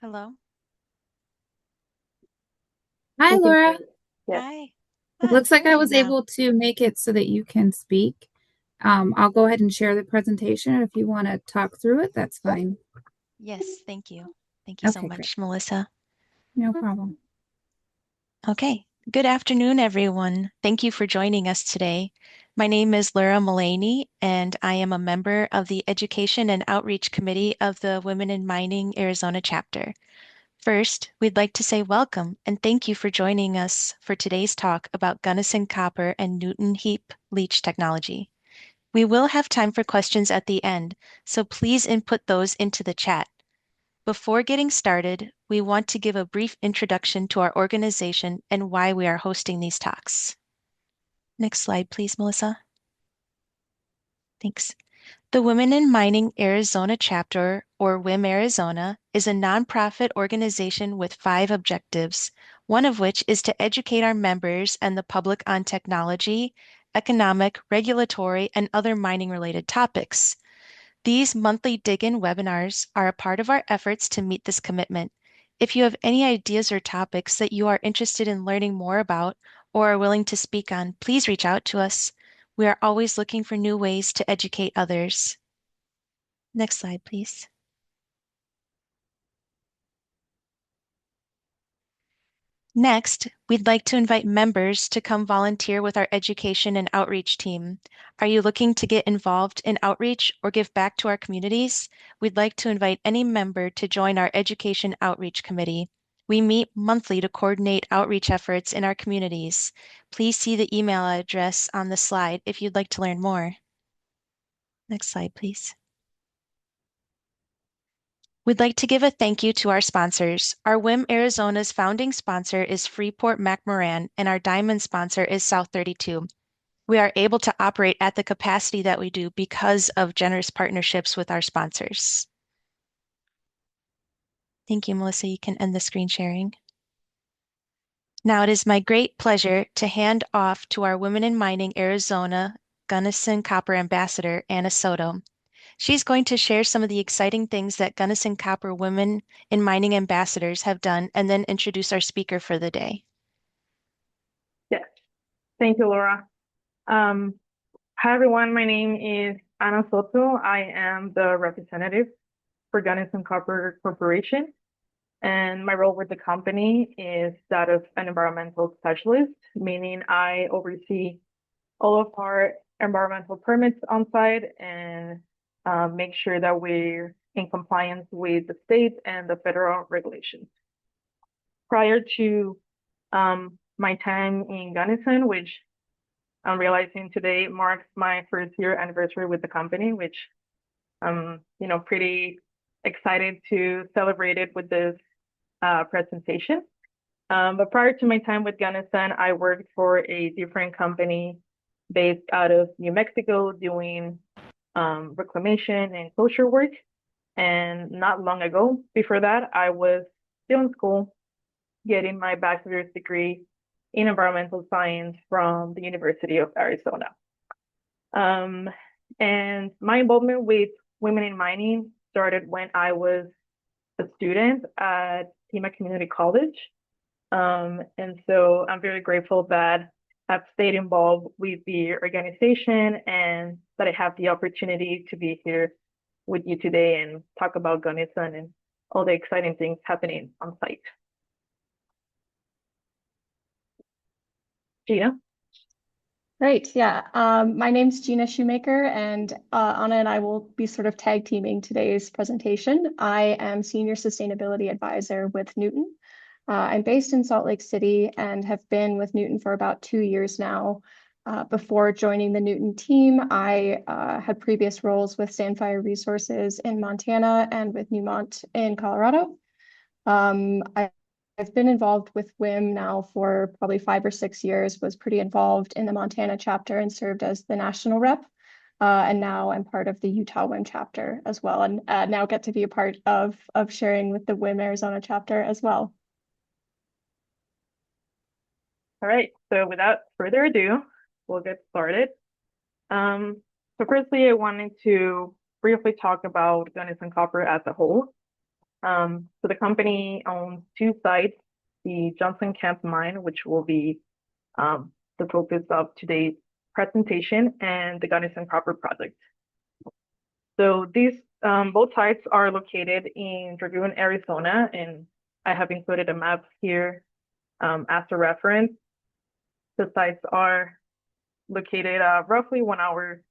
Hello. Hi, We can Laura. hear it. Yes. Hi. It Ah, it's looks like I working was now. able to make it so that you can speak. I'll go ahead and share the presentation. If you want to talk through it, that's fine. Yes, thank you. Thank you so Okay, great. much, Melissa. No problem. Okay. Good afternoon, everyone. Thank you for joining us today. My name is Laura Mullaney, and I am a member of the Education and Outreach Committee of the Women in Mining Arizona chapter. First, we'd like to say welcome and thank you for joining us for today's talk about Gunnison copper and Nuton heap leach technology. We will have time for questions at the end, so please input those into the chat. Before getting started, we want to give a brief introduction to our organization and why we are hosting these talks. Next slide, please, Melissa. Thanks. The Women in Mining Arizona chapter, or WIM Arizona, is a nonprofit organization with 5 objectives, one of which is to educate our members and the public on technology, economic, regulatory, and other mining-related topics. These monthly DigIN webinars are a part of our efforts to meet this commitment. If you have any ideas or topics that you are interested in learning more about or are willing to speak on, please reach out to us. We are always looking for new ways to educate others. Next slide, please. Next, we'd like to invite members to come volunteer with our education and outreach team. Are you looking to get involved in outreach or give back to our communities? We'd like to invite any member to join our Education Outreach Committee. We meet monthly to coordinate outreach efforts in our communities. Please see the email address on the slide if you'd like to learn more. Next slide, please. We'd like to give a thank you to our sponsors. Our WIM Arizona's founding sponsor is Freeport-McMoRan, and our diamond sponsor is South 32. We are able to operate at the capacity that we do because of generous partnerships with our sponsors. Thank you, Melissa. You can end the screen sharing. Now it is my great pleasure to hand off to our Women in Mining Arizona Gunnison Copper Ambassador, Anna Soto. She's going to share some of the exciting things that Gunnison Copper Women in Mining Ambassadors have done and then introduce our speaker for the day. Yes. Thank you, Laura. Hi, everyone. My name is Ana Soto. I am the representative for Gunnison Copper Corporation, and my role with the company is that of an environmental specialist, meaning I oversee all of our environmental permits on site and make sure that we're in compliance with the state and the federal regulations. Prior to my time in Gunnison, which I'm realizing today marks my first year anniversary with the company, which I'm, pretty excited to celebrate it with this presentation. But prior to my time with Gunnison, I worked for a different company based out of New Mexico doing reclamation and closure work. And not long ago, before that, I was still in school getting my bachelor's degree in environmental science from the University of Arizona. And my involvement with women in mining started when I was a student at Pima Community College. And so I'm very grateful that I've stayed involved with the organization and that I have the opportunity to be here with you today and talk about Gunnison and all the exciting things happening on site. Gina? Great, yeah. My name's Gina Shoemaker, and Anna and I will be sort of tag teaming today's presentation. I am Senior Sustainability Advisor with Nuton. I'm based in Salt Lake City and have been with Nuton for about 2 years now. Before joining the Nuton team, I had previous roles with Sandfire Resources in Montana and with Newmont in Colorado. I've been involved with WIM now for probably 5 or 6 years, was pretty involved in the Montana chapter and served as the national rep. And now I'm part of the Utah WIM chapter as well, and now get to be a part of sharing with the WIM Arizona chapter as well. All right, so without further ado, we'll get started. So firstly, I wanted to briefly talk about Gunnison Copper as a whole. So the company owns two sites, the Johnson Camp mine, which will be the focus of today's presentation, and the Gunnison copper project. So these both sites are located in Dragoon, Arizona, and I have included a map here as a reference. The sites are located roughly 1 hour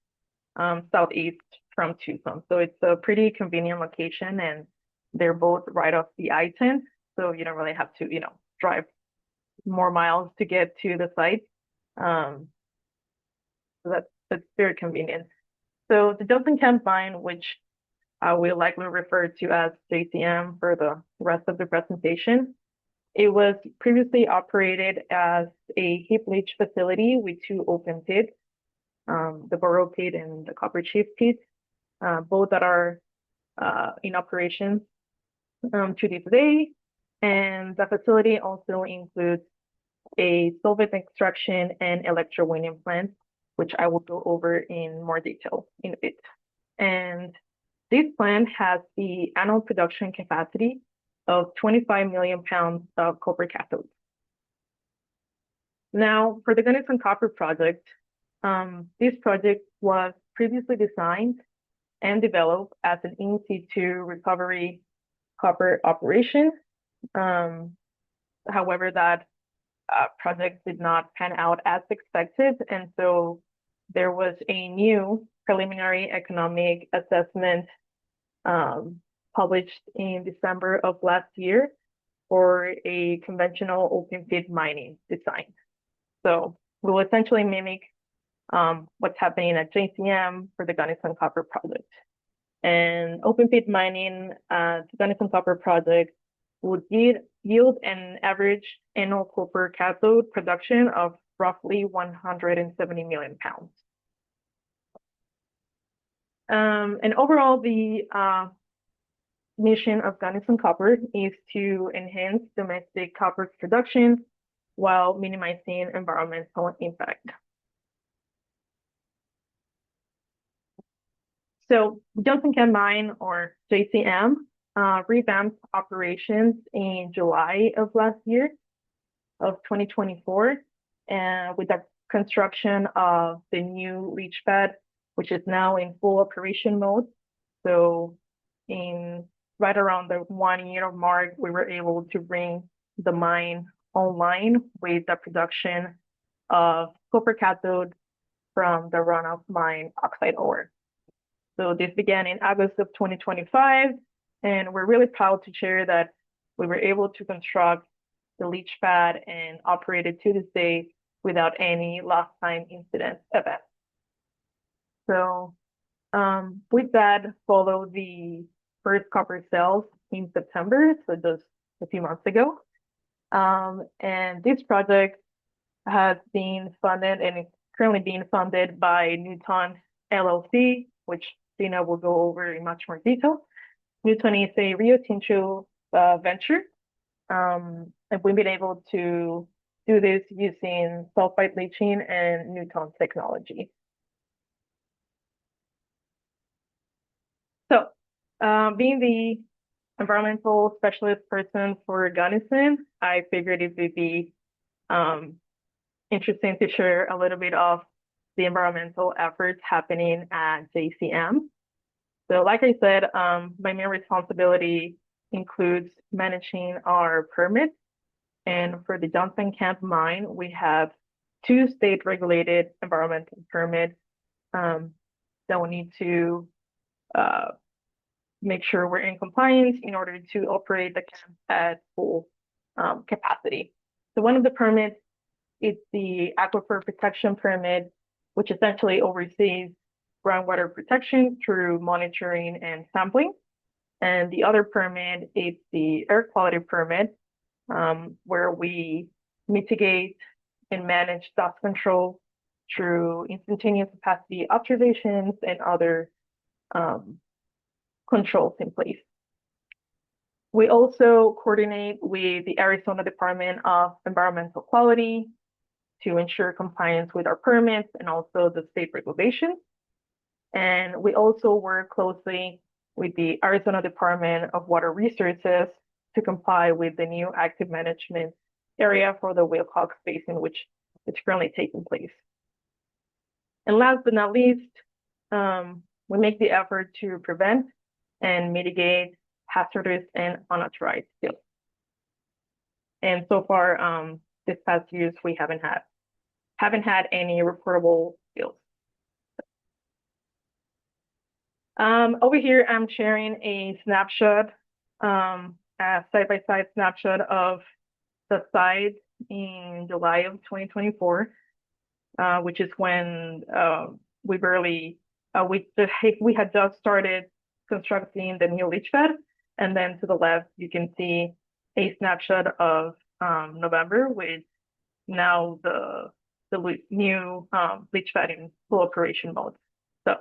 southeast from Tucson. So it's a pretty convenient location, and they're both right off the I-10. So you don't really have to, drive more miles to get to the site. So that's very convenient. So the Johnson Camp mine, which I will likely refer to as JCM for the rest of the presentation, it was previously operated as a heap leach facility with two open pits, the Burrow pit and the Copper Chief pit, both that are in operation to this day. And the facility also includes a sulphide extraction and electrowinning plant, which I will go over in more detail in a bit. And this plant has the annual production capacity of 25 million pounds of copper cathodes. Now, for the Gunnison Copper project, this project was previously designed and developed as an in situ recovery copper operation. However, that project did not pan out as expected, and so there was a new preliminary economic assessment published in December of last year for a conventional open pit mining design. So we'll essentially mimic what's happening at JCM for the Gunnison Copper project. And open pit mining, the Gunnison Copper project would yield an average annual copper cathode production of roughly 170 million pounds. And overall, the mission of Gunnison Copper is to enhance domestic copper production while minimizing environmental impact. So Johnson Camp Mine, or JCM, revamped operations in July of last year, of 2024, and with the construction of the new leach pad, which is now in full operation mode. So in right around the 1 year mark, we were able to bring the mine online with the production of copper cathode from the runoff mine oxide ore. So this began in August of 2025, and we're really proud to share that we were able to construct the leach pad and operate it to this day without any lost time incident event. So with that, followed the first copper sales in September, so just a few months ago. And this project has been funded and is currently being funded by Nuton LLC, which Dina will go over in much more detail. Nuton is a Rio Tinto venture, and we've been able to do this using sulphide leaching and Nuton technology. So, being the environmental specialist person for Gunnison, I figured it would be interesting to share a little bit of the environmental efforts happening at JCM. So like I said, my main responsibility includes managing our permits. And for the Johnson Camp mine, we have 2 state-regulated environmental permits that we need to make sure we're in compliance in order to operate the camp at full capacity. So one of the permits is the Aquifer Protection Permit, which essentially oversees groundwater protection through monitoring and sampling. And the other permit is the Air Quality Permit, where we mitigate and manage dust control through instantaneous capacity observations and other controls in place. We also coordinate with the Arizona Department of Environmental Quality to ensure compliance with our permits and also the state regulations. And we also work closely with the Arizona Department of Water Resources to comply with the new active management area for the Wilcox Basin, which is currently taking place. And last but not least, we make the effort to prevent and mitigate hazardous and unauthorized spills. And so far, this past years, we haven't had any reportable spills. Over here, I'm sharing a snapshot, a side-by-side snapshot of the site in July of 2024, which is when we had just started constructing the new leach pad. And then to the left, you can see a snapshot of November with now the new leach pad in full operation mode. So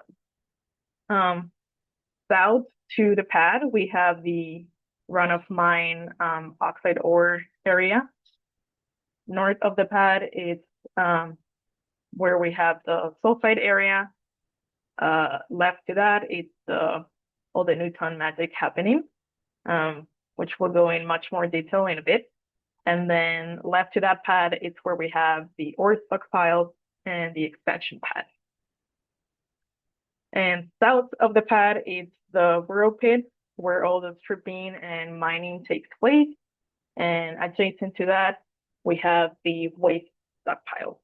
south to the pad, we have the run-of-mine oxide ore area. North of the pad is where we have the sulphide area. Left to that, it's all the Nuton magic happening, which we'll go in much more detail in a bit. And then left to that pad, it's where we have the ore stockpiles and the expansion pad. And south of the pad, it's the Rio pit, where all the stripping and mining takes place. And adjacent to that, we have the waste stockpile.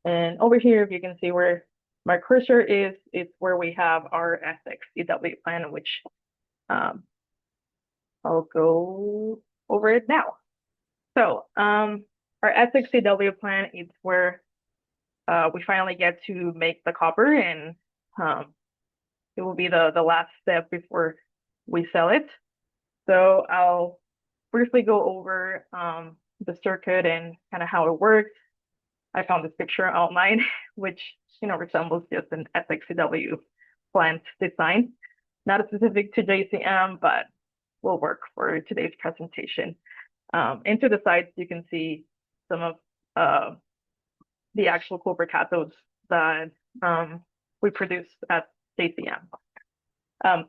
And over here, if you can see where my cursor is, it's where we have our SX-EW plan, which I'll go over it now. So our SX-EW plan is where we finally get to make the copper, and it will be the last step before we sell it. So I'll briefly go over the circuit and kind of how it works. I found this picture online, which resembles just an SX-EW plant design, not specific to JCM, but will work for today's presentation. And to the sides, you can see some of the actual copper cathodes that we produce at JCM.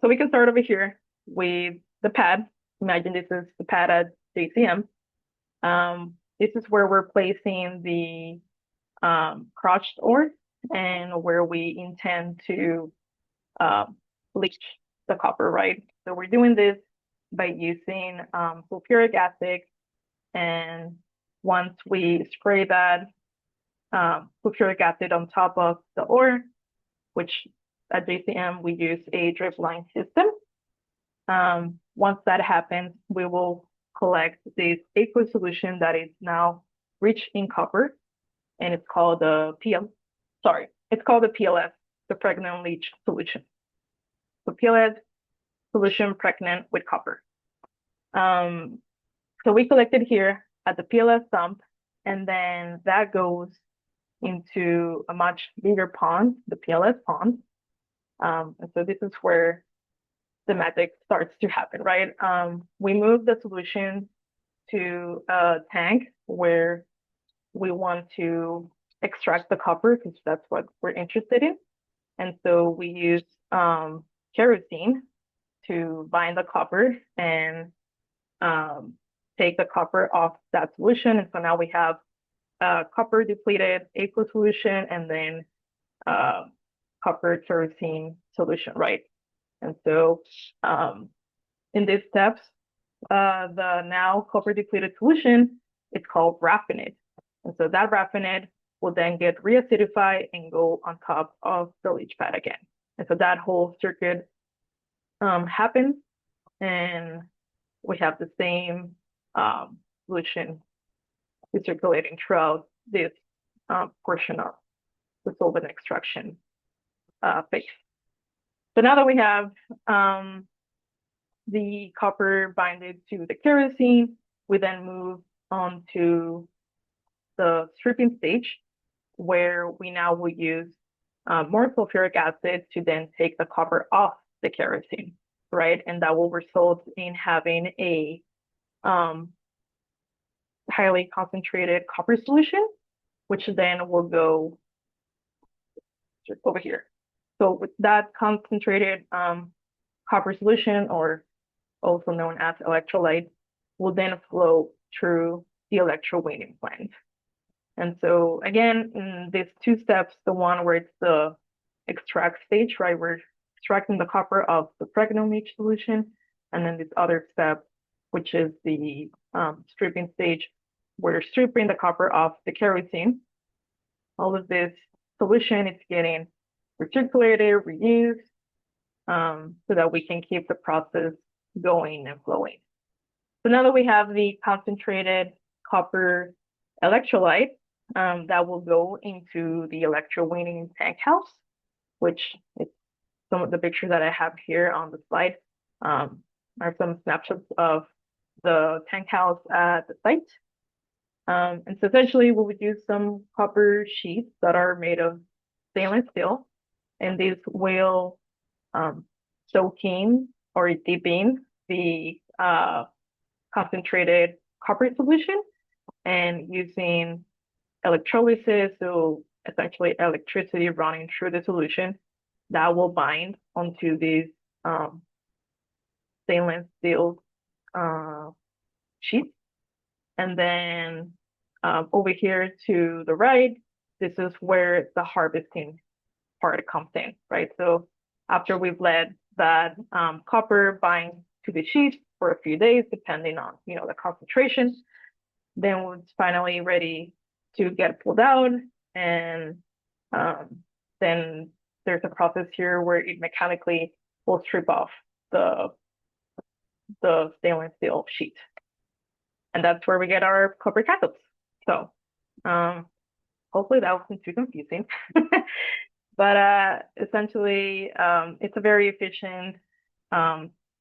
So we can start over here with the pad. Imagine this is the pad at JCM. This is where we're placing the crushed ore and where we intend to leach the copper, right? So we're doing this by using sulfuric acid, and once we spray that sulfuric acid on top of the ore, which at JCM we use a drip line system. Once that happens, we will collect this aqueous solution that is now rich in copper, and it's called the PLS, the pregnant leach solution. So PLS solution pregnant with copper. So we collect it here at the PLS sump, and then that goes into a much bigger pond, the PLS pond. And so this is where the magic starts to happen, right? We move the solution to a tank where we want to extract the copper, because that's what we're interested in. And so we use kerosene to bind the copper and take the copper off that solution. And so now we have copper depleted aqueous solution and then copper kerosene solution, right? And so in these steps, the now copper depleted solution is called raffinate. And so that raffinate will then get reacidified and go on top of the leach pad again. And so that whole circuit happens, and we have the same solution recirculating throughout this portion of the solvent extraction phase. So now that we have the copper binded to the kerosene, we then move on to the stripping stage, where we now will use more sulfuric acid to then take the copper off the kerosene, right? And that will result in having a highly concentrated copper solution, which then will go just over here. So with that concentrated copper solution, or also known as electrolyte, will then flow through the electrowinning plant. And so again, in these two steps, the one where it's the extract stage, right? We're extracting the copper of the pregnant leach solution. And then this other step, which is the stripping stage, we're stripping the copper off the kerosene. All of this solution is getting recirculated, reused, so that we can keep the process going and flowing. So now that we have the concentrated copper electrolyte, that will go into the electrowinning tank house, which is some of the pictures that I have here on the slide, are some snapshots of the tank house at the site. And so essentially we would use some copper sheets that are made of stainless steel, and these will soak in or dip in the concentrated copper solution, and using electrolysis, so essentially electricity running through the solution, that will bind onto these stainless steel sheets. And then over here to the right, this is where the harvesting part comes in, right? So after we've let that copper bind to the sheet for a few days, depending on the concentration, then it's finally ready to get pulled out. And then there's a process here where it mechanically will strip off the stainless steel sheet. And that's where we get our copper cathodes. So hopefully that wasn't too confusing. But essentially, it's a very efficient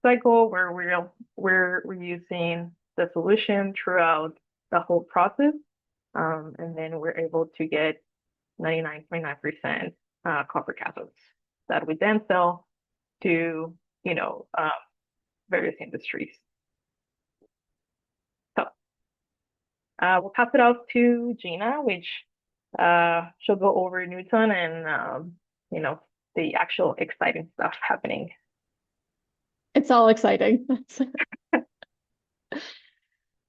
cycle where we're using the solution throughout the whole process, and then we're able to get 99.9% copper cathodes that we then sell to various industries. So we'll pass it off to Gina, which she'll go over Nuton and the actual exciting stuff happening. It's all exciting.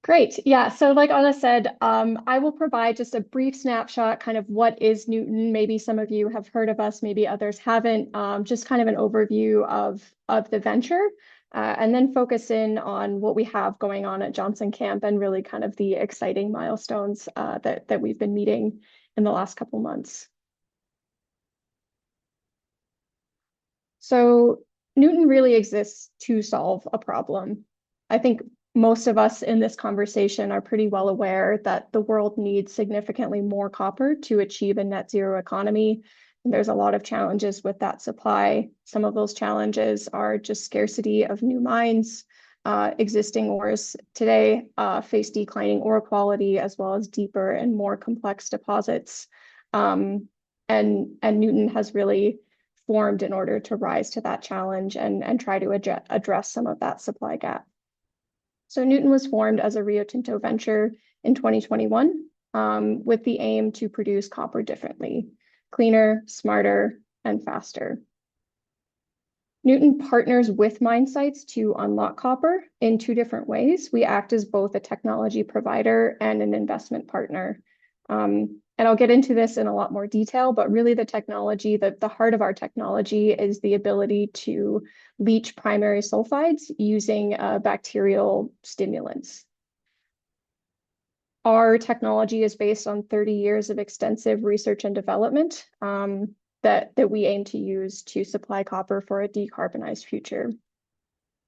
Great. Yeah. So like Anna said, I will provide just a brief snapshot, kind of what is Nuton. Maybe some of you have heard of us, maybe others haven't. Just kind of an overview of the venture, and then focus in on what we have going on at Johnson Camp and really kind of the exciting milestones that we've been meeting in the last couple months. So Nuton really exists to solve a problem. I think most of us in this conversation are pretty well aware that the world needs significantly more copper to achieve a net zero economy. And there's a lot of challenges with that supply. Some of those challenges are just scarcity of new mines. Existing ores today face declining ore quality, as well as deeper and more complex deposits. And Nuton has really formed in order to rise to that challenge and try to address some of that supply gap. So Nuton was formed as a Rio Tinto venture in 2021 with the aim to produce copper differently, cleaner, smarter, and faster. Nuton partners with mine sites to unlock copper in two different ways. We act as both a technology provider and an investment partner. And I'll get into this in a lot more detail, but really the technology, the heart of our technology is the ability to leach primary sulphides using bacterial stimulants. Our technology is based on 30 years of extensive research and development that we aim to use to supply copper for a decarbonized future.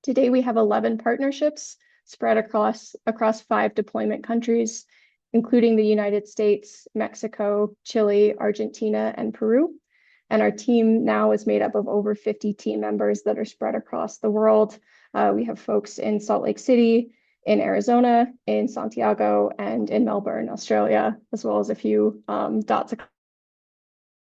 Today, we have 11 partnerships spread across 5 deployment countries, including the United States, Mexico, Chile, Argentina, and Peru. And our team now is made up of over 50 team members that are spread across the world. We have folks in Salt Lake City, in Arizona, in Santiago, and in Melbourne, Australia, as well as a few dots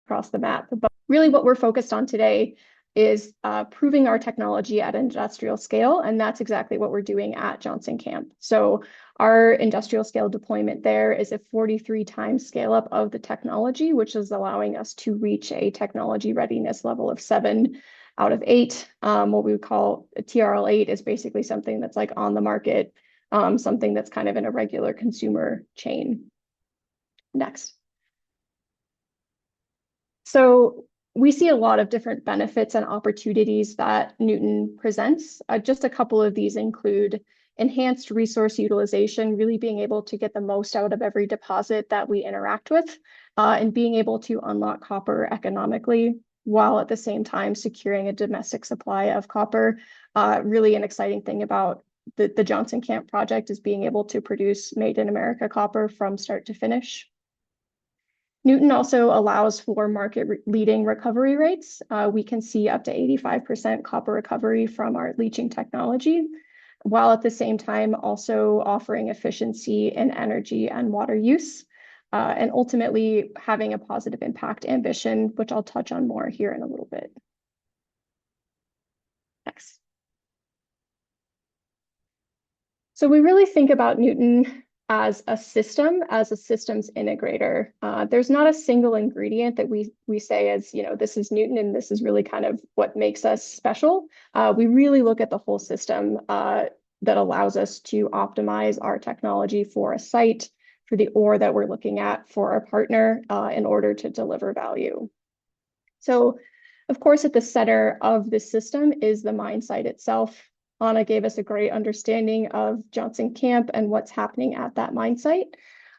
across the map. But really what we're focused on today is proving our technology at industrial scale, and that's exactly what we're doing at Johnson Camp. So our industrial scale deployment there is a 43 times scale up of the technology, which is allowing us to reach a technology readiness level of 7 out of 8. What we would call a TRL8 is basically something that's like on the market, something that's kind of in a regular consumer chain. Next. So we see a lot of different benefits and opportunities that Nuton presents. Just a couple of these include enhanced resource utilization, really being able to get the most out of every deposit that we interact with, and being able to unlock copper economically, while at the same time securing a domestic supply of copper. Really an exciting thing about the Johnson Camp project is being able to produce made in America copper from start to finish. Nuton also allows for market-leading recovery rates. We can see up to 85% copper recovery from our leaching technology, while at the same time also offering efficiency in energy and water use, and ultimately having a positive impact ambition, which I'll touch on more here in a little bit. Next. So we really think about Nuton as a systems integrator. There's not a single ingredient that we say as, this is Nuton and this is really kind of what makes us special. We really look at the whole system that allows us to optimize our technology for a site, for the ore that we're looking at for our partner, in order to deliver value. So, of course, at the center of this system is the mine site itself. Anna gave us a great understanding of Johnson Camp and what's happening at that mine site.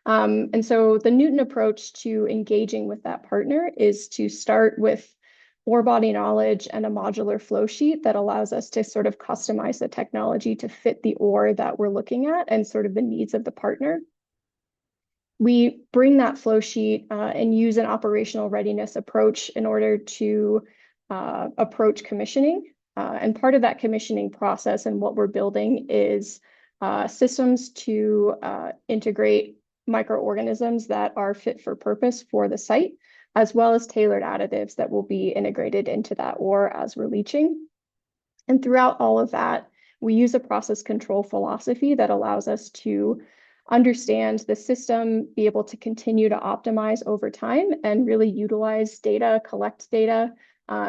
And so the Nuton approach to engaging with that partner is to start with ore body knowledge and a modular flow sheet that allows us to sort of customize the technology to fit the ore that we're looking at and sort of the needs of the partner. We bring that flow sheet and use an operational readiness approach in order to approach commissioning. And part of that commissioning process and what we're building is systems to integrate microorganisms that are fit for purpose for the site, as well as tailored additives that will be integrated into that ore as we're leaching. And throughout all of that, we use a process control philosophy that allows us to understand the system, be able to continue to optimize over time, and really utilize data, collect data,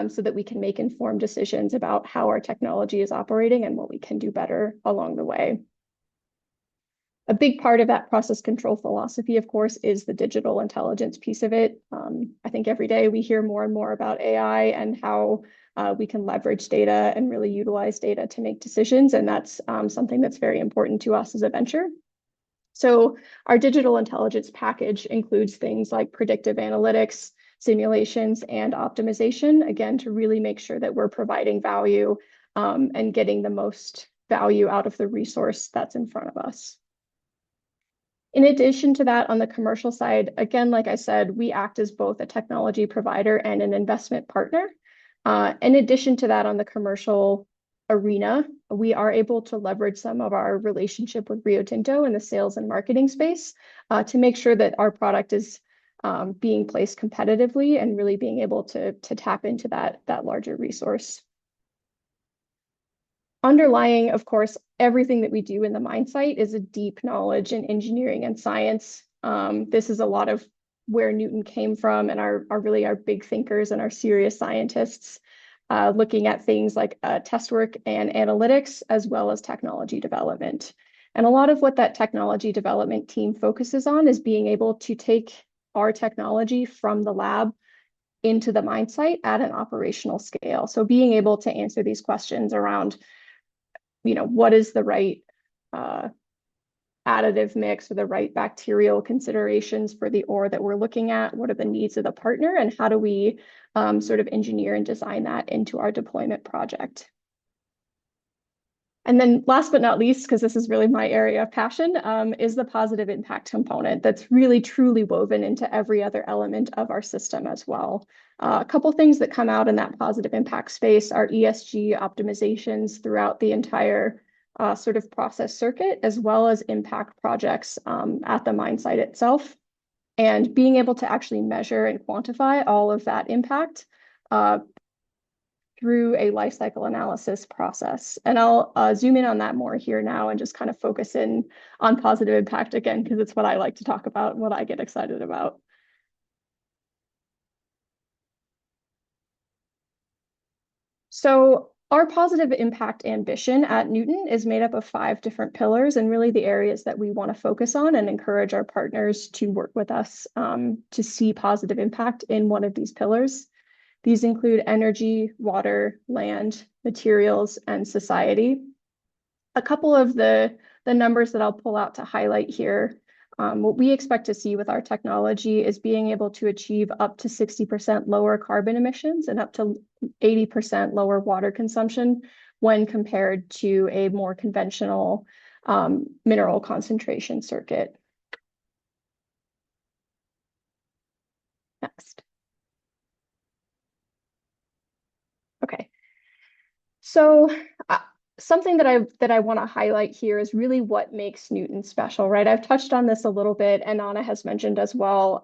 so that we can make informed decisions about how our technology is operating and what we can do better along the way. A big part of that process control philosophy, of course, is the digital intelligence piece of it. I think every day we hear more and more about AI and how we can leverage data and really utilize data to make decisions. And that's something that's very important to us as a venture. So our digital intelligence package includes things like predictive analytics, simulations, and optimization, again, to really make sure that we're providing value and getting the most value out of the resource that's in front of us. In addition to that, on the commercial side, again, like I said, we act as both a technology provider and an investment partner. In addition to that, on the commercial arena, we are able to leverage some of our relationship with Rio Tinto in the sales and marketing space to make sure that our product is being placed competitively and really being able to tap into that larger resource. Underlying, of course, everything that we do in the mine site is a deep knowledge in engineering and science. This is a lot of where Nuton came from and our big thinkers and our serious scientists, looking at things like test work and analytics, as well as technology development. And a lot of what that technology development team focuses on is being able to take our technology from the lab into the mine site at an operational scale. So being able to answer these questions around, what is the right additive mix or the right bacterial considerations for the ore that we're looking at? What are the needs of the partner? And how do we sort of engineer and design that into our deployment project? And then last but not least, because this is really my area of passion, is the positive impact component that's really truly woven into every other element of our system as well. A couple things that come out in that positive impact space are ESG optimizations throughout the entire sort of process circuit, as well as impact projects at the mine site itself. And being able to actually measure and quantify all of that impact through a life cycle analysis process. And I'll zoom in on that more here now and just kind of focus in on positive impact again, because it's what I like to talk about and what I get excited about. So our positive impact ambition at Nuton is made up of 5 different pillars, and really the areas that we want to focus on and encourage our partners to work with us to see positive impact in one of these pillars. These include energy, water, land, materials, and society. A couple of the numbers that I'll pull out to highlight here. What we expect to see with our technology is being able to achieve up to 60% lower carbon emissions and up to 80% lower water consumption when compared to a more conventional mineral concentration circuit. Next. Okay. So something that I want to highlight here is really what makes Nuton special, right? I've touched on this a little bit, and Anna has mentioned as well.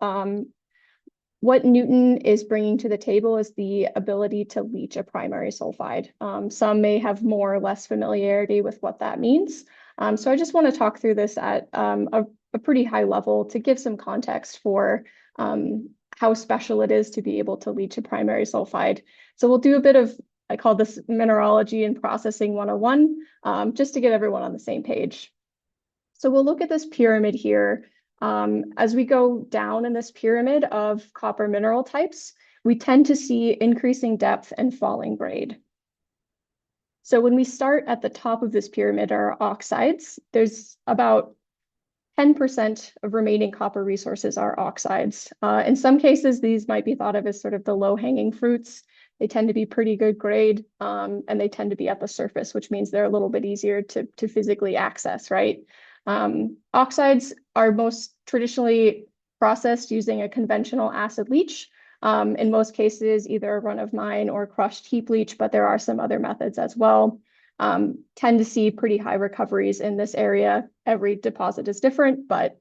What Nuton is bringing to the table is the ability to leach a primary sulphide. Some may have more or less familiarity with what that means. So I just want to talk through this at a pretty high level to give some context for how special it is to be able to leach a primary sulphide. So we'll do a bit of, I call this mineralogy and processing 101, just to get everyone on the same page. So we'll look at this pyramid here. As we go down in this pyramid of copper mineral types, we tend to see increasing depth and falling grade. So when we start at the top of this pyramid are oxides. There's about 10% of remaining copper resources are oxides. In some cases, these might be thought of as sort of the low-hanging fruits. They tend to be pretty good grade, and they tend to be at the surface, which means they're a little bit easier to physically access, right? Oxides are most traditionally processed using a conventional acid leach. In most cases, either a run-of-mine or crushed heap leach, but there are some other methods as well. Tend to see pretty high recoveries in this area. Every deposit is different, but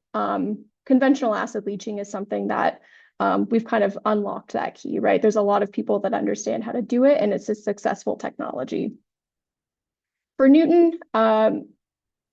conventional acid leaching is something that we've kind of unlocked that key, right? There's a lot of people that understand how to do it, and it's a successful technology. For Nuton,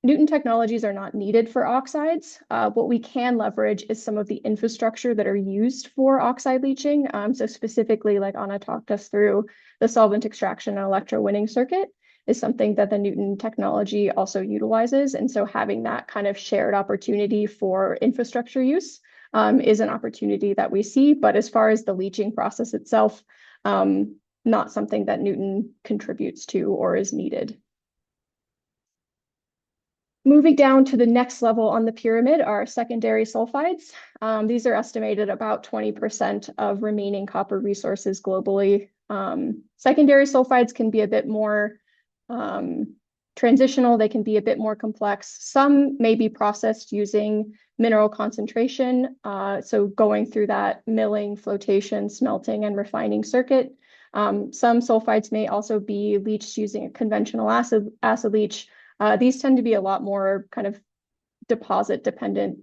Nuton technologies are not needed for oxides. What we can leverage is some of the infrastructure that are used for oxide leaching. So specifically, like Anna talked us through, the solvent extraction and electrowinning circuit is something that the Nuton technology also utilizes. And so having that kind of shared opportunity for infrastructure use is an opportunity that we see. But as far as the leaching process itself, not something that Nuton contributes to or is needed. Moving down to the next level on the pyramid are secondary sulphides. These are estimated about 20% of remaining copper resources globally. Secondary sulphides can be a bit more transitional. They can be a bit more complex. Some may be processed using mineral concentration, so going through that milling, flotation, smelting, and refining circuit. Some sulphides may also be leached using a conventional acid leach. These tend to be a lot more kind of deposit dependent,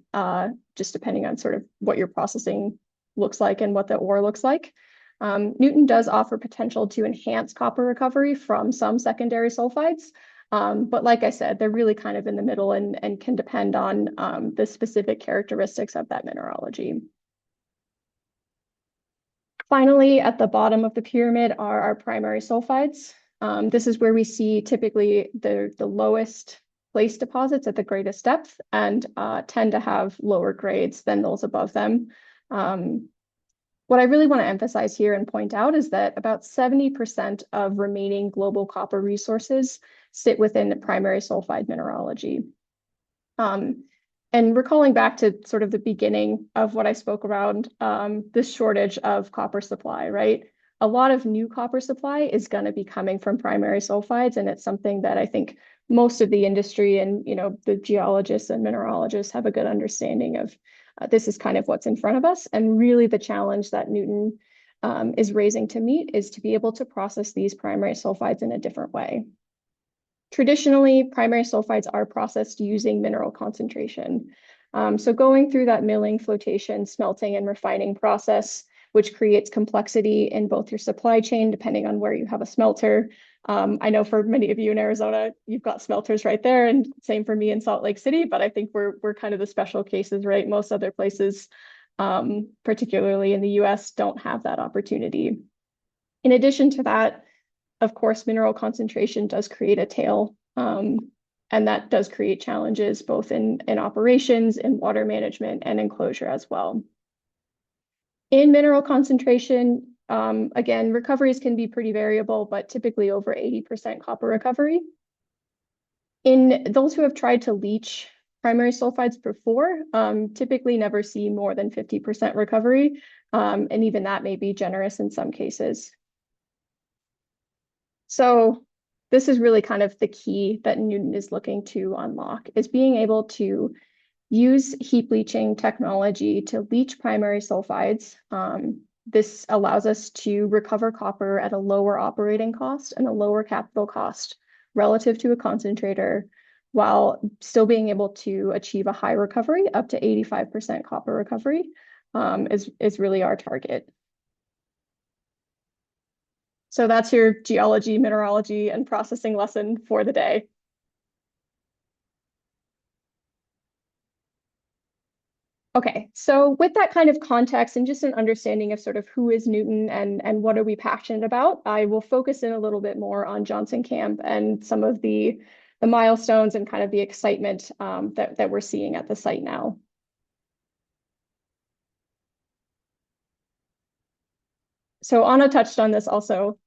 just depending on sort of what your processing looks like and what the ore looks like. Nuton does offer potential to enhance copper recovery from some secondary sulfides, but like I said, they're really kind of in the middle and can depend on the specific characteristics of that mineralogy. Finally, at the bottom of the pyramid are our primary sulfides. This is where we see typically the lowest place deposits at the greatest depth and tend to have lower grades than those above them. What I really want to emphasize here and point out is that about 70% of remaining global copper resources sit within the primary sulfide mineralogy. And recalling back to sort of the beginning of what I spoke around, this shortage of copper supply, right? A lot of new copper supply is going to be coming from primary sulfides, and it's something that I think most of the industry and the geologists and mineralogists have a good understanding of. This is kind of what's in front of us, and really the challenge that Nuton is raising to meet is to be able to process these primary sulfides in a different way. Traditionally, primary sulfides are processed using mineral concentration. So going through that milling, flotation, smelting, and refining process, which creates complexity in both your supply chain, depending on where you have a smelter. I know for many of you in Arizona, you've got smelters right there, and same for me in Salt Lake City, but I think we're kind of the special cases, right? Most other places, particularly in the US, don't have that opportunity. In addition to that, of course, mineral concentration does create a tail, and that does create challenges both in operations, in water management, and enclosure as well. In mineral concentration, again, recoveries can be pretty variable, but typically over 80% copper recovery. In those who have tried to leach primary sulfides before, typically never see more than 50% recovery, and even that may be generous in some cases. So this is really kind of the key that Nuton is looking to unlock, is being able to use heap leaching technology to leach primary sulfides. This allows us to recover copper at a lower operating cost and a lower capital cost relative to a concentrator, while still being able to achieve a high recovery, up to 85% copper recovery, is really our target. So that's your geology, mineralogy, and processing lesson for the day. Okay, so with that kind of context and just an understanding of sort of who is Nuton and what are we passionate about, I will focus in a little bit more on Johnson Camp and some of the milestones and kind of the excitement that we're seeing at the site now. So Anna touched on this also.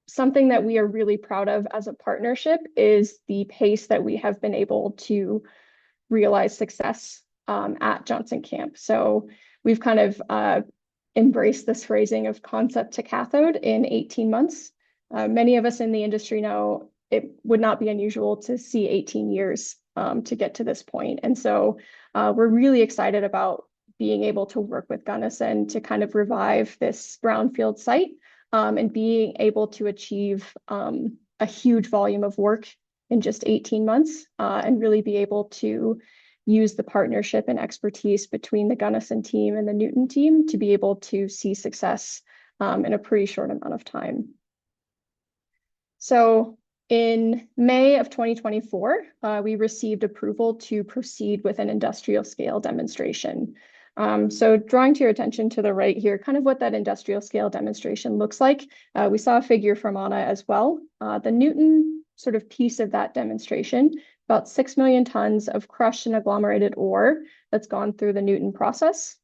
Something that we are really proud of as a partnership is the pace that we have been able to realize success at Johnson Camp. So we've kind of embraced this phrasing of concept to cathode in 18 months. Many of us in the industry know it would not be unusual to see 18 years to get to this point. And so we're really excited about being able to work with Gunnison to kind of revive this brownfield site and being able to achieve a huge volume of work in just 18 months and really be able to use the partnership and expertise between the Gunnison team and the Nuton team to be able to see success in a pretty short amount of time. So in May of 2024, we received approval to proceed with an industrial scale demonstration. So drawing to your attention to the right here, kind of what that industrial scale demonstration looks like. We saw a figure from Anna as well. The Nuton sort of piece of that demonstration, about 6 million tons of crushed and agglomerated ore that's gone through the Nuton process.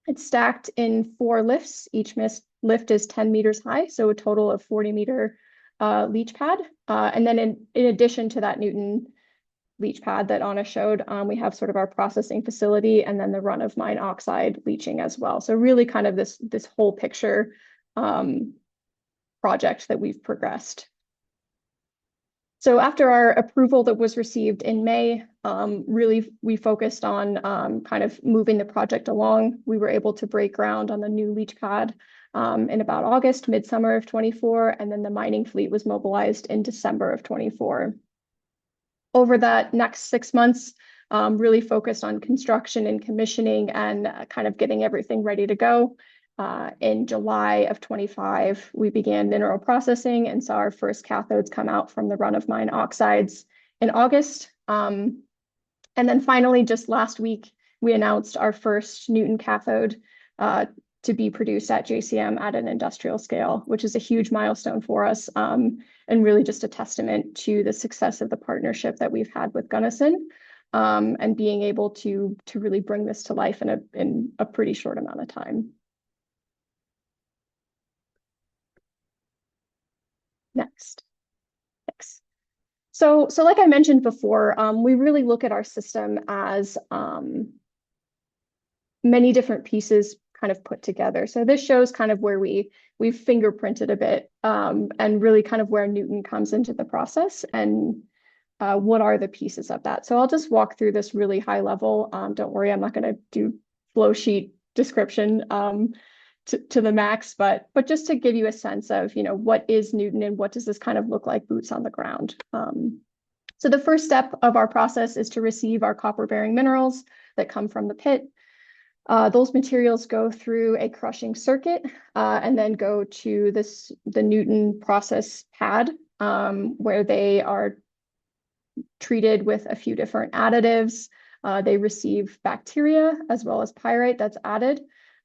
It's stacked in 4 lifts. Each lift is 10 meters high, so a total of 40-meter leach pad. And then in addition to that Nuton leach pad that Anna showed, we have sort of our processing facility and then the run-of-mine oxide leaching as well. So really kind of this whole picture project that we've progressed. So after our approval that was received in May, really we focused on kind of moving the project along. We were able to break ground on the new leach pad in about August, midsummer of 24, and then the mining fleet was mobilized in December of 24. Over that next 6 months, really focused on construction and commissioning and kind of getting everything ready to go. In July of 25, we began mineral processing and saw our first cathodes come out from the run-of-mine oxides in August. And then finally, just last week, we announced our first Nuton cathode to be produced at JCM at an industrial scale, which is a huge milestone for us and really just a testament to the success of the partnership that we've had with Gunnison and being able to really bring this to life in a pretty short amount of time. Next. So like I mentioned before, we really look at our system as many different pieces kind of put together. So this shows kind of where we've fingerprinted a bit and really kind of where Nuton comes into the process and what are the pieces of that. So I'll just walk through this really high level. Don't worry, I'm not going to do flow sheet description to the max, but just to give you a sense of, what is Nuton and what does this kind of look like boots on the ground. So the first step of our process is to receive our copper-bearing minerals that come from the pit. Those materials go through a crushing circuit and then go to the Nuton process pad where they are treated with a few different additives. They receive bacteria as well as pyrite that's added.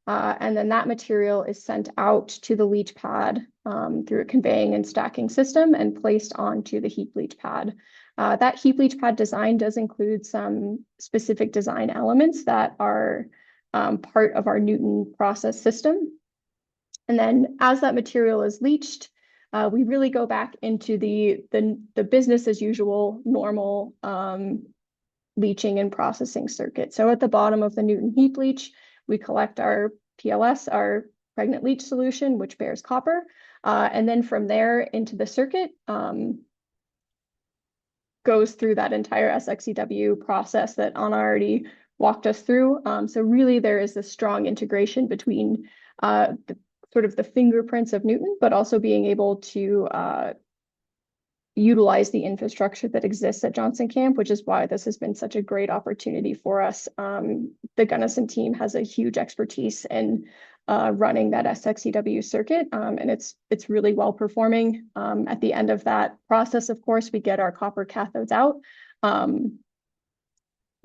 And then that material is sent out to the leach pad through a conveying and stacking system and placed onto the heap leach pad. That heap leach pad design does include some specific design elements that are part of our Nuton process system. And then as that material is leached, we really go back into the business as usual, normal leaching and processing circuit. So at the bottom of the Nuton heap leach, we collect our PLS, our pregnant leach solution, which bears copper. And then from there into the circuit, goes through that entire SXEW process that Anna already walked us through. So really there is this strong integration between sort of the fingerprints of Nuton, but also being able to utilize the infrastructure that exists at Johnson Camp, which is why this has been such a great opportunity for us. The Gunnison team has a huge expertise in running that SXEW circuit, and it's really well performing. At the end of that process, of course, we get our copper cathodes out.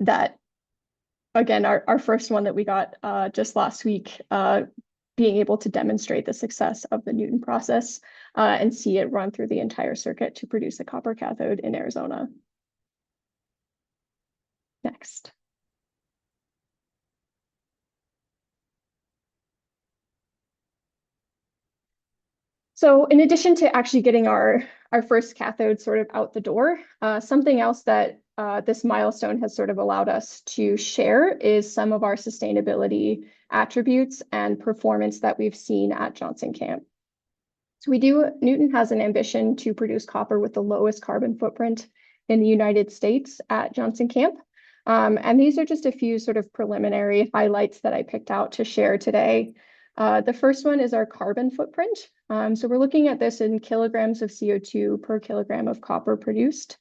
That, again, our first one that we got just last week, being able to demonstrate the success of the Nuton process and see it run through the entire circuit to produce a copper cathode in Arizona. Next. So in addition to actually getting our first cathode sort of out the door, something else that this milestone has sort of allowed us to share is some of our sustainability attributes and performance that we've seen at Johnson Camp. So Nuton has an ambition to produce copper with the lowest carbon footprint in the United States at Johnson Camp. And these are just a few sort of preliminary highlights that I picked out to share today. The first one is our carbon footprint. So we're looking at this in kilograms of CO2 per kilogram of copper produced.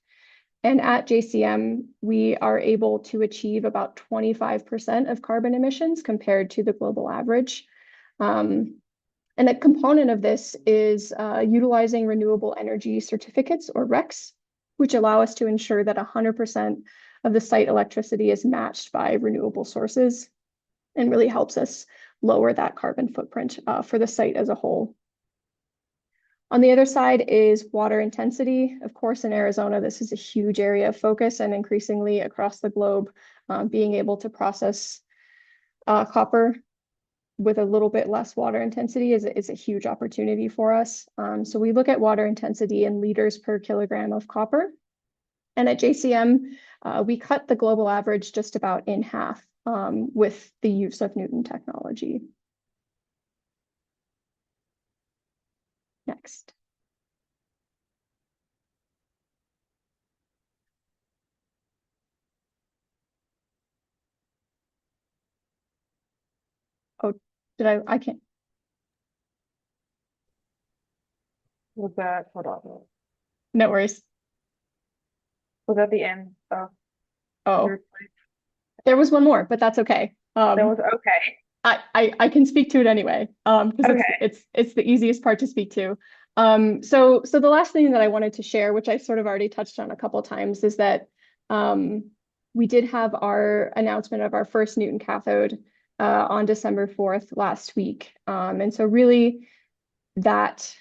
And at JCM, we are able to achieve about 25% of carbon emissions compared to the global average. And a component of this is utilizing renewable energy certificates, or RECs, which allow us to ensure that 100% of the site electricity is matched by renewable sources and really helps us lower that carbon footprint for the site as a whole. On the other side is water intensity. Of course, in Arizona, this is a huge area of focus, and increasingly across the globe, being able to process copper with a little bit less water intensity is a huge opportunity for us. So we look at water intensity in liters per kilogram of copper. And at JCM, we cut the global average just about in half with the use of Nuton technology. Next. Oh, I can't. Was that, hold on. No worries. Was that the end of Oh, your slide? there was one more, but that's okay. That was okay. I can speak to it anyway, because Okay. it's the easiest part to speak to. So the last thing that I wanted to share, which I sort of already touched on a couple times, is that we did have our announcement of our first Nuton cathode on December 4th last week. And so really that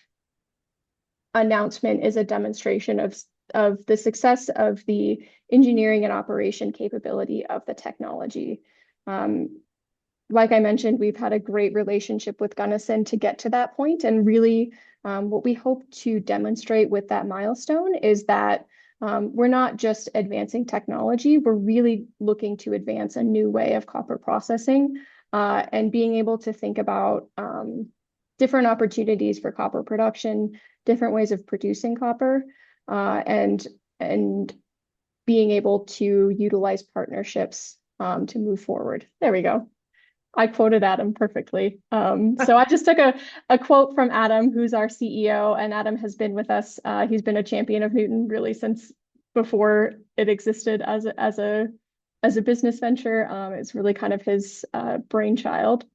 announcement is a demonstration of the success of the engineering and operation capability of the technology. Like I mentioned, we've had a great relationship with Gunnison to get to that point. And really, what we hope to demonstrate with that milestone is that we're not just advancing technology, we're really looking to advance a new way of copper processing and being able to think about different opportunities for copper production, different ways of producing copper, and being able to utilize partnerships to move forward. There we go. I quoted Adam perfectly. So I just took a quote from Adam, who's our CEO, and Adam has been with us. He's been a champion of Nuton really since before it existed as a business venture. It's really kind of his brainchild.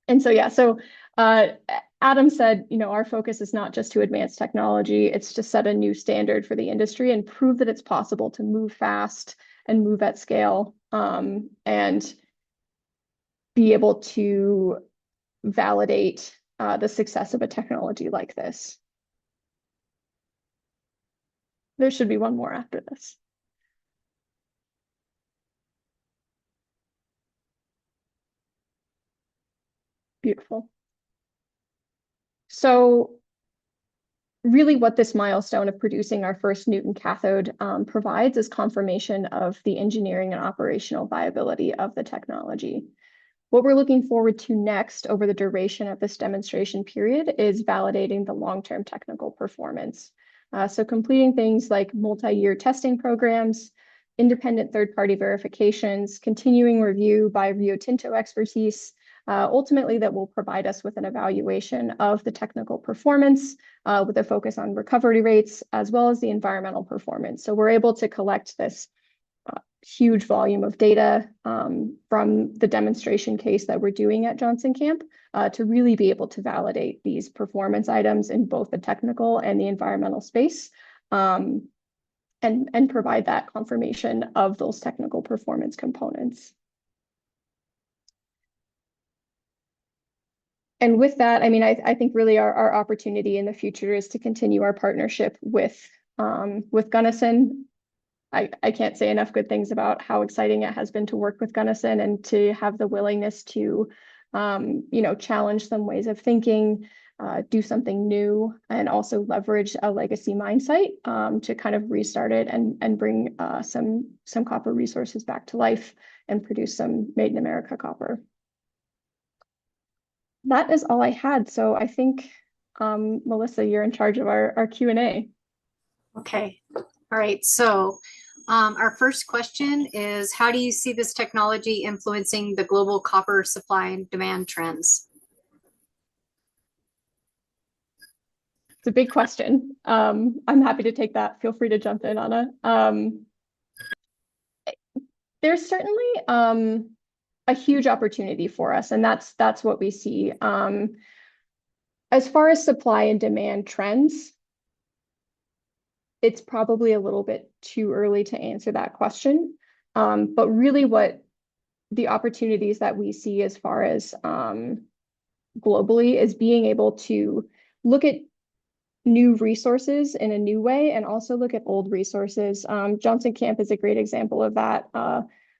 And so, yeah, so Adam said, our focus is not just to advance technology, it's to set a new standard for the industry and prove that it's possible to move fast and move at scale. And be able to validate the success of a technology like this. There should be one more after this. Beautiful. So really what this milestone of producing our first Nuton cathode provides is confirmation of the engineering and operational viability of the technology. What we're looking forward to next over the duration of this demonstration period is validating the long-term technical performance. So completing things like multi-year testing programs, independent third-party verifications, continuing review by Rio Tinto expertise, ultimately that will provide us with an evaluation of the technical performance with a focus on recovery rates as well as the environmental performance. So we're able to collect this huge volume of data from the demonstration case that we're doing at Johnson Camp to really be able to validate these performance items in both the technical and the environmental space and provide that confirmation of those technical performance components. And with that, I mean, I think really our opportunity in the future is to continue our partnership with Gunnison. I can't say enough good things about how exciting it has been to work with Gunnison and to have the willingness to, challenge some ways of thinking, do something new, and also leverage a legacy mine site to kind of restart it and bring some copper resources back to life and produce some made in America copper. That is all I had. So I think, Melissa, you're in charge of our Q&A. Okay. All right. So our first question is, how do you see this technology influencing the global copper supply and demand trends? It's a big question. I'm happy to take that. Feel free to jump in, Anna. There's certainly a huge opportunity for us, and that's what we see. As far as supply and demand trends, it's probably a little bit too early to answer that question. But really what the opportunities that we see as far as globally is being able to look at new resources in a new way and also look at old resources. Johnson Camp is a great example of that.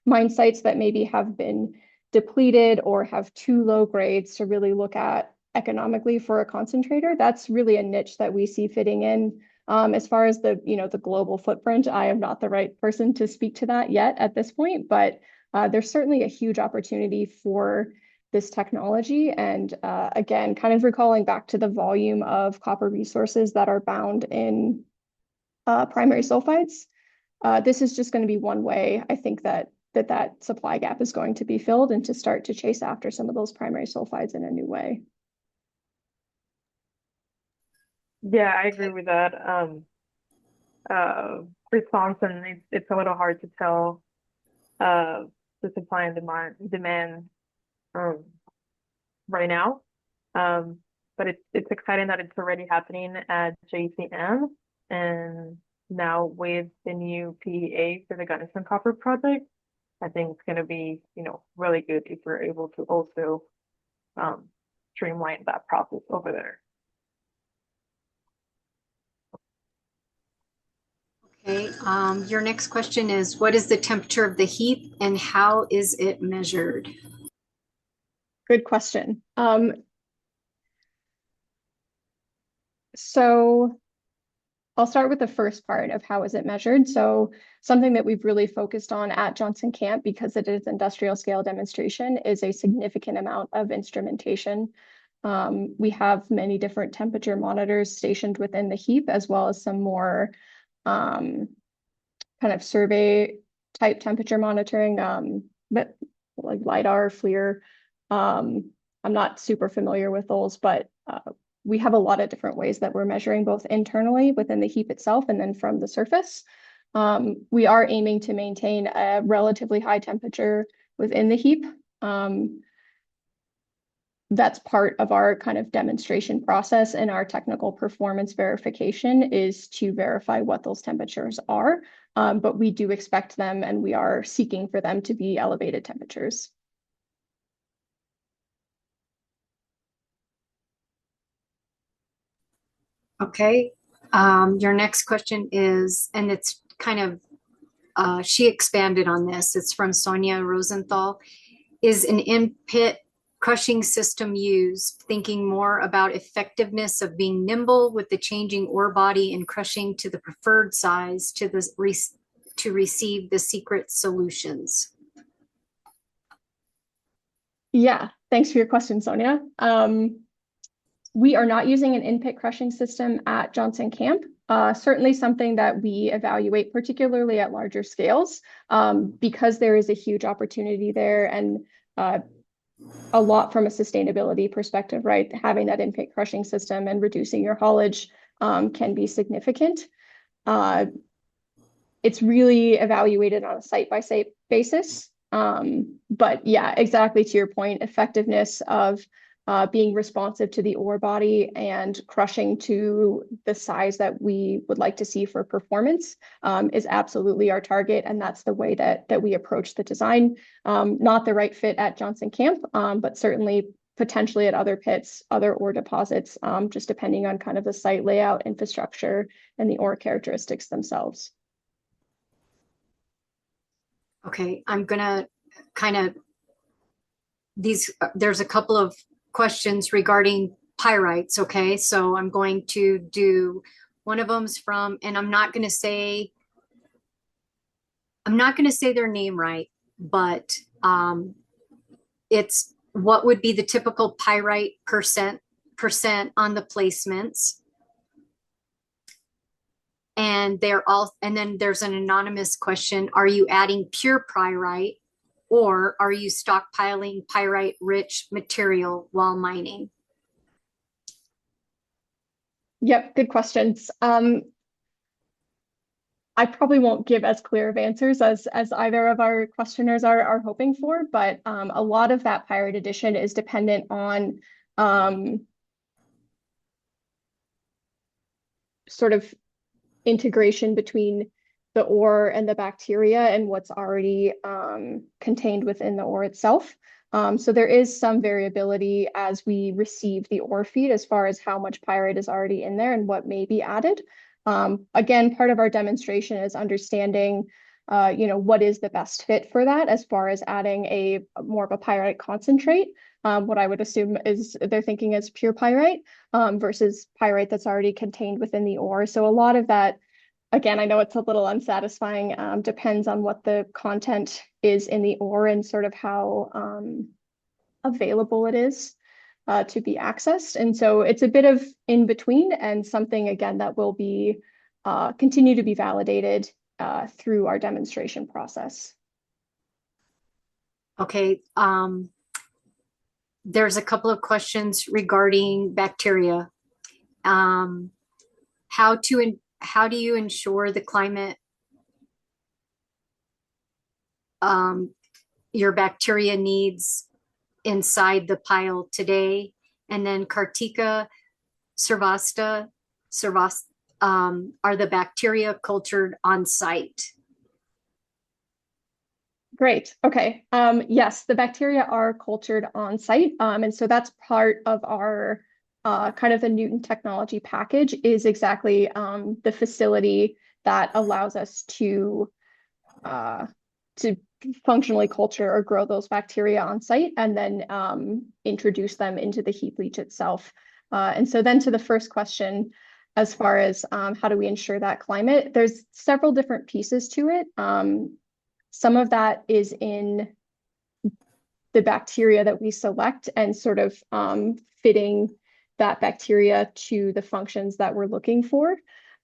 Mine sites that maybe have been depleted or have too low grades to really look at economically for a concentrator. That's really a niche that we see fitting in. As far as the global footprint, I am not the right person to speak to that yet at this point, but there's certainly a huge opportunity for this technology. And again, kind of recalling back to the volume of copper resources that are bound in primary sulfides, this is just going to be one way I think that supply gap is going to be filled and to start to chase after some of those primary sulfides in a new way. Yeah, I agree with that response, and it's a little hard to tell the supply and demand right now. But it's exciting that it's already happening at JCM, and now with the new PEA for the Gunnison Copper Project, I think it's going to be, really good if we're able to also streamline that process over there. Okay. Your next question is, what is the temperature of the heap and how is it measured? Good question. So I'll start with the first part of how is it measured. So something that we've really focused on at Johnson Camp, because it is industrial scale demonstration, is a significant amount of instrumentation. We have many different temperature monitors stationed within the heap, as well as some more kind of survey type temperature monitoring, but like LiDAR, FLIR. I'm not super familiar with those, but we have a lot of different ways that we're measuring both internally within the heap itself and then from the surface. We are aiming to maintain a relatively high temperature within the heap. That's part of our kind of demonstration process, and our technical performance verification is to verify what those temperatures are. But we do expect them, and we are seeking for them to be elevated temperatures. Okay. Your next question is, and it's kind of, she expanded on this. It's from Sonia Rosenthal. Is an in-pit crushing system used, thinking more about effectiveness of being nimble with the changing ore body and crushing to the preferred size to receive the secret solutions? Yeah, thanks for your question, Sonia. We are not using an in-pit crushing system at Johnson Camp. Certainly something that we evaluate, particularly at larger scales, because there is a huge opportunity there and a lot from a sustainability perspective, right? Having that in-pit crushing system and reducing your haulage can be significant. It's really evaluated on a site-by-site basis. But yeah, exactly to your point, effectiveness of being responsive to the ore body and crushing to the size that we would like to see for performance is absolutely our target. And that's the way that we approach the design. Not the right fit at Johnson Camp, but certainly potentially at other pits, other ore deposits, just depending on kind of the site layout, infrastructure, and the ore characteristics themselves. Okay, I'm gonna kind of there's a couple of questions regarding pyrites. Okay, so I'm going to do one of them's from, and I'm not gonna say their name right, but it's what would be the typical pyrite percent on the placements. And then there's an anonymous question. Are you adding pure pyrite or are you stockpiling pyrite rich material while mining? Yep, good questions. I probably won't give as clear of answers as either of our questioners are hoping for, but a lot of that pyrite addition is dependent on sort of integration between the ore and the bacteria and what's already contained within the ore itself. So there is some variability as we receive the ore feed as far as how much pyrite is already in there and what may be added. Again, part of our demonstration is understanding what is the best fit for that as far as adding a more of a pyrite concentrate. What I would assume is they're thinking is pure pyrite versus pyrite that's already contained within the ore. So a lot of that, again, I know it's a little unsatisfying, depends on what the content is in the ore and sort of how available it is to be accessed. And so it's a bit of in between and something, again, that will be continue to be validated through our demonstration process. Okay. There's a couple of questions regarding bacteria. How do you ensure the climate, your bacteria needs inside the pile today? And then Kartika Sarvasta, are the bacteria cultured on site? Great. Okay. Yes, the bacteria are cultured on site. And so that's part of our kind of the Nuton technology package is exactly the facility that allows us to functionally culture or grow those bacteria on site and then introduce them into the heap leach itself. And so then to the first question, as far as how do we ensure that climate, there's several different pieces to it. Some of that is in the bacteria that we select and sort of fitting that bacteria to the functions that we're looking for.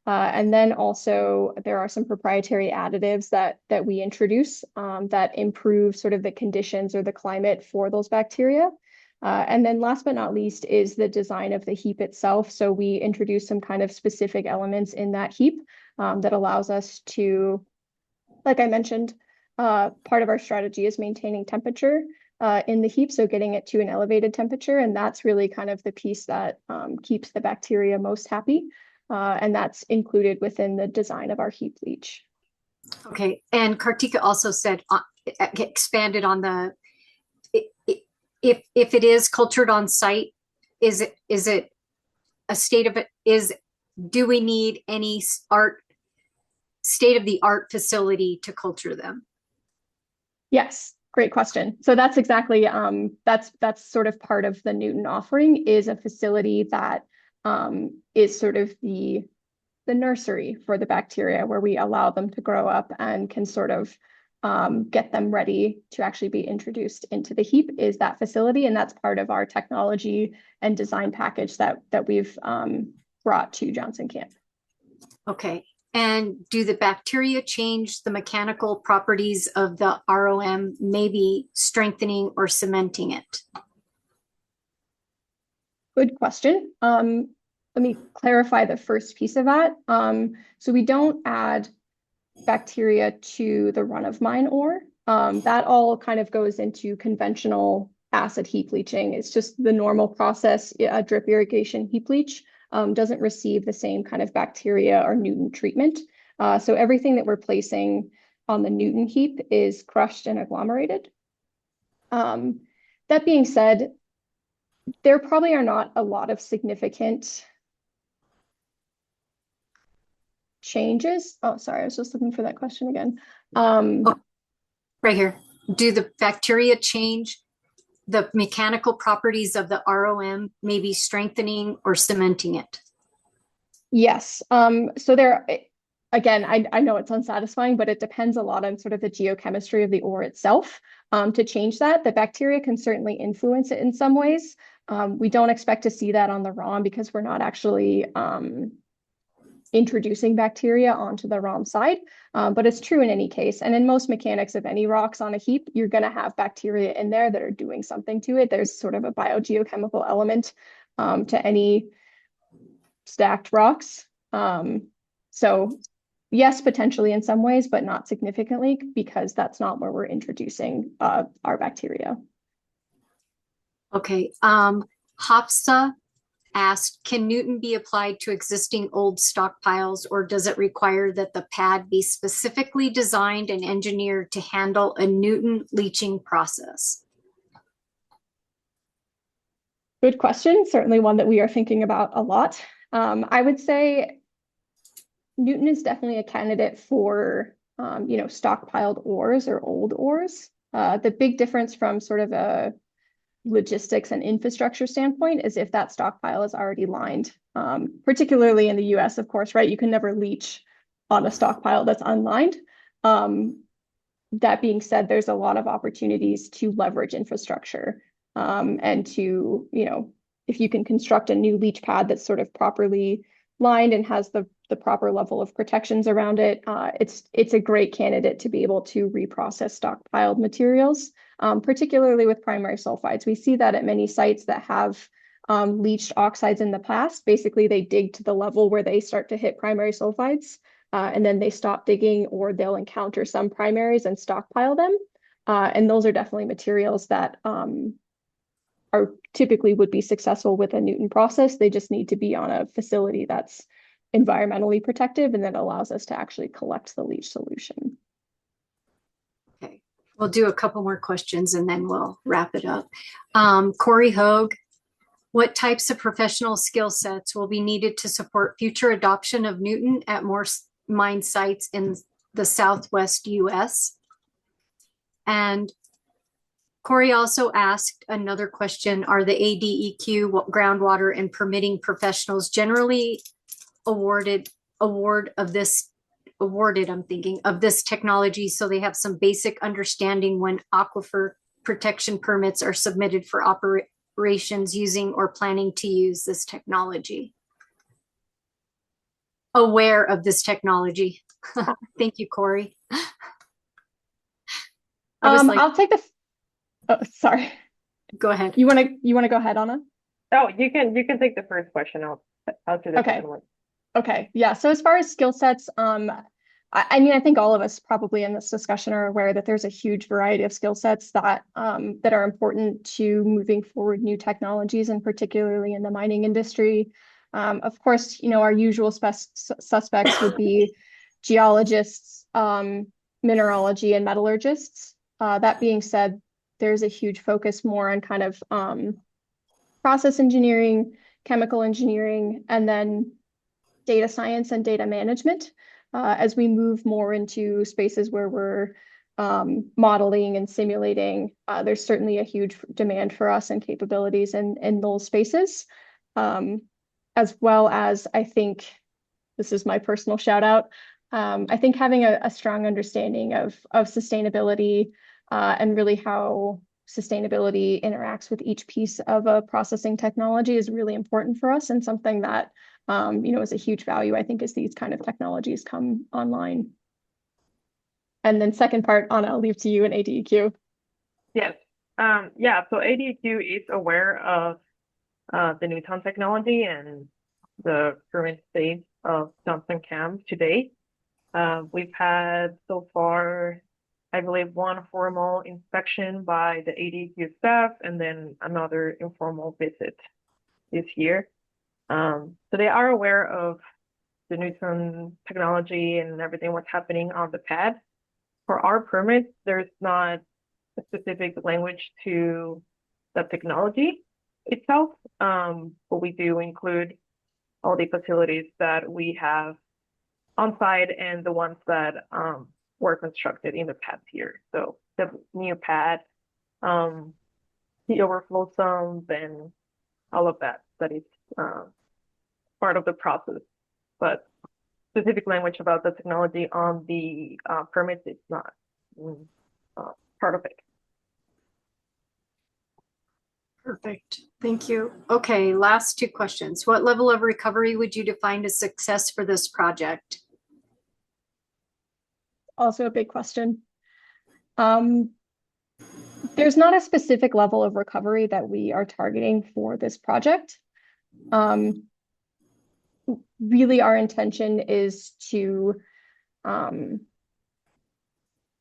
And then also there are some proprietary additives that we introduce that improve sort of the conditions or the climate for those bacteria. And then last but not least is the design of the heap itself. So we introduce some kind of specific elements in that heap that allows us to, like I mentioned, part of our strategy is maintaining temperature in the heap, so getting it to an elevated temperature. And that's really kind of the piece that keeps the bacteria most happy. And that's included within the design of our heap leach. Okay, and Kartika also said, expanded on the, if it is cultured on site, is it a state of it, is do we need any art state-of-the-art facility to culture them? Yes, great question. So that's exactly that's sort of part of the Nuton offering, is a facility that is sort of the nursery for the bacteria, where we allow them to grow up and can sort of get them ready to actually be introduced into the heap, is that facility. And that's part of our technology and design package that we've brought to Johnson Camp. Okay. And do the bacteria change the mechanical properties of the ROM, maybe strengthening or cementing it? Good question. Let me clarify the first piece of that. So we don't add bacteria to the run-of-mine ore. That all kind of goes into conventional acid heap leaching. It's just the normal process. A drip irrigation heap leach doesn't receive the same kind of bacteria or Nuton treatment. So everything that we're placing on the Nuton heap is crushed and agglomerated. That being said, there probably are not a lot of significant changes. Oh, sorry, I was just looking for that question again. Right here. Do the bacteria change the mechanical properties of the ROM, maybe strengthening or cementing it? Yes. So there, again, I know it's unsatisfying, but it depends a lot on sort of the geochemistry of the ore itself to change that. The bacteria can certainly influence it in some ways. We don't expect to see that on the ROM because we're not actually introducing bacteria onto the ROM side, but it's true in any case. And in most mechanics of any rocks on a heap, you're going to have bacteria in there that are doing something to it. There's sort of a biogeochemical element to any stacked rocks. So yes, potentially in some ways, but not significantly, because that's not where we're introducing our bacteria. Okay. Hopsa asked, can Nuton be applied to existing old stockpiles, or does it require that the pad be specifically designed and engineered to handle a Nuton leaching process? Good question. Certainly one that we are thinking about a lot. I would say Nuton is definitely a candidate for, stockpiled ores or old ores. The big difference from sort of a logistics and infrastructure standpoint is if that stockpile is already lined, particularly in the US, of course, right? You can never leach on a stockpile that's unlined. That being said, there's a lot of opportunities to leverage infrastructure and to, if you can construct a new leach pad that's sort of properly lined and has the proper level of protections around it, it's a great candidate to be able to reprocess stockpiled materials, particularly with primary sulfides. We see that at many sites that have leached oxides in the past. Basically, they dig to the level where they start to hit primary sulfides, and then they stop digging, or they'll encounter some primaries and stockpile them. And those are definitely materials that are typically would be successful with a Nuton process. They just need to be on a facility that's environmentally protective and that allows us to actually collect the leach solution. Okay, we'll do a couple more questions and then we'll wrap it up. Corey Hogue, what types of professional skill sets will be needed to support future adoption of Nuton at more mine sites in the Southwest US? And Corey also asked another question, are the ADEQ groundwater and permitting professionals generally awarded of this technology, so they have some basic understanding when aquifer protection permits are submitted for operations using or planning to use this technology? Aware of this technology. Thank you, Corey. I'll take the. Oh, sorry. Go ahead. You want to go ahead, Anna? Oh, you can take the first question. I'll do the second one. Okay. Yeah. So as far as skill sets, I think all of us probably in this discussion are aware that there's a huge variety of skill sets that that are important to moving forward new technologies, and particularly in the mining industry. Of course, our usual suspects would be geologists, mineralogy, and metallurgists. That being said, there's a huge focus more on kind of process engineering, chemical engineering, and then data science and data management. As we move more into spaces where we're modeling and simulating, there's certainly a huge demand for us and capabilities in those spaces. As well as, I think, this is my personal shout out, I think having a strong understanding of sustainability and really how sustainability interacts with each piece of a processing technology is really important for us, and something that is a huge value, I think, as these kind of technologies come online. And then second part, Anna, I'll leave to you and ADEQ. Yes. Yeah, so ADEQ is aware of the Nuton technology and the current state of Johnson Camp today. We've had so far, I believe, one formal inspection by the ADEQ staff and then another informal visit this year. So they are aware of the Nuton technology and everything what's happening on the pad. For our permits, there's not a specific language to the technology itself, but we do include all the facilities that we have on site and the ones that were constructed in the past year. So the new pad, the overflow zones, and all of that is part of the process. But specific language about the technology on the permits is not part of it. Perfect. Thank you. Okay, last two questions. What level of recovery would you define as success for this project? Also a big question. There's not a specific level of recovery that we are targeting for this project. Really, our intention is to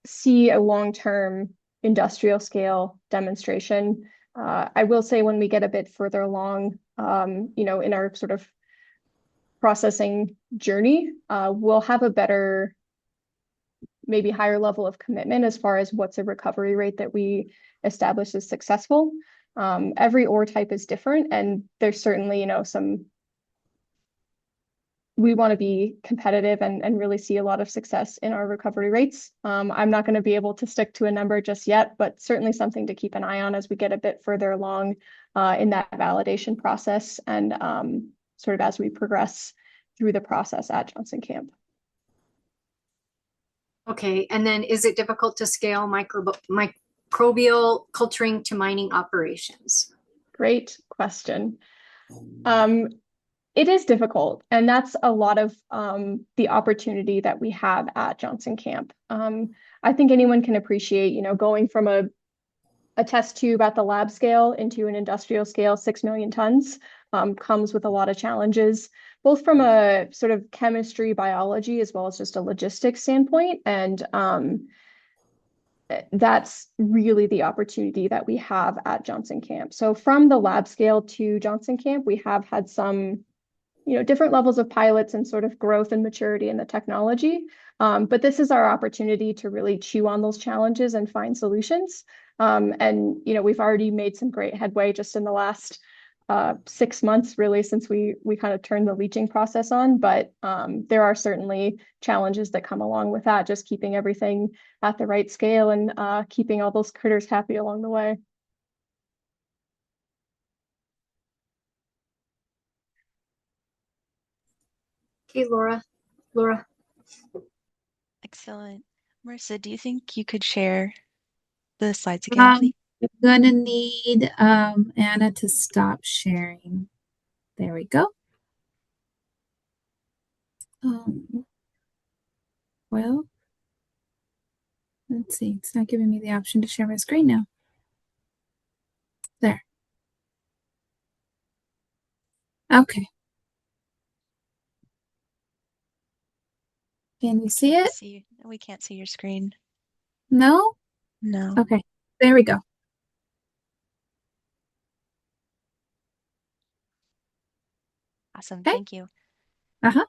see a long-term industrial scale demonstration. I will say when we get a bit further along, in our sort of processing journey, we'll have a better, maybe higher level of commitment as far as what's a recovery rate that we establish as successful. Every ore type is different, and there's certainly, we want to be competitive and really see a lot of success in our recovery rates. I'm not going to be able to stick to a number just yet, but certainly something to keep an eye on as we get a bit further along in that validation process and sort of as we progress through the process at Johnson Camp. Okay, and then is it difficult to scale microbial culturing to mining operations? Great question. It is difficult, and that's a lot of the opportunity that we have at Johnson Camp. I think anyone can appreciate, going from a test tube at the lab scale into an industrial scale, 6 million tons, comes with a lot of challenges, both from a sort of chemistry, biology, as well as just a logistics standpoint. And that's really the opportunity that we have at Johnson Camp. So from the lab scale to Johnson Camp, we have had some different levels of pilots and sort of growth and maturity in the technology. But this is our opportunity to really chew on those challenges and find solutions. And we've already made some great headway just in the last 6 months, really, since we kind of turned the leaching process on. But there are certainly challenges that come along with that, just keeping everything at the right scale and keeping all those critters happy along the way. Okay, Laura. Excellent. Marissa, do you think you could share the slides again, please? I'm gonna need Anna to stop sharing. There we go. Well, let's see. It's not giving me the option to share my screen now. There. Okay. Can you see it? We can't see your screen. No? No. Okay. There we go. Awesome. Okay. Thank you. Uh-huh.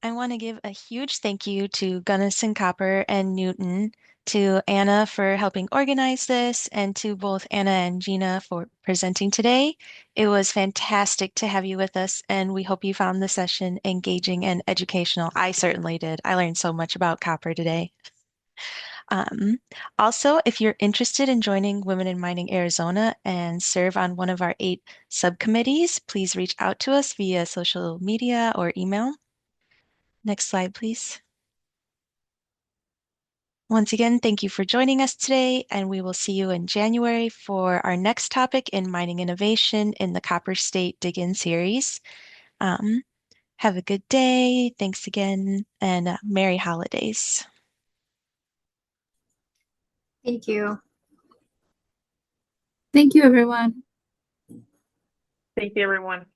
I want to give a huge thank you to Gunnison Copper and Nuton, to Anna for helping organize this, and to both Anna and Gina for presenting today. It was fantastic to have you with us, and we hope you found the session engaging and educational. I certainly did. I learned so much about copper today. Um, Also, if you're interested in joining Women in Mining Arizona and serve on one of our 8 subcommittees, please reach out to us via social media or email. Next slide, please. Once again, thank you for joining us today, and we will see you in January for our next topic in mining innovation in the Copper State DigIN series. Have a good day. Thanks again, and Merry Holidays. Thank you. Thank you, everyone. Thank you, everyone.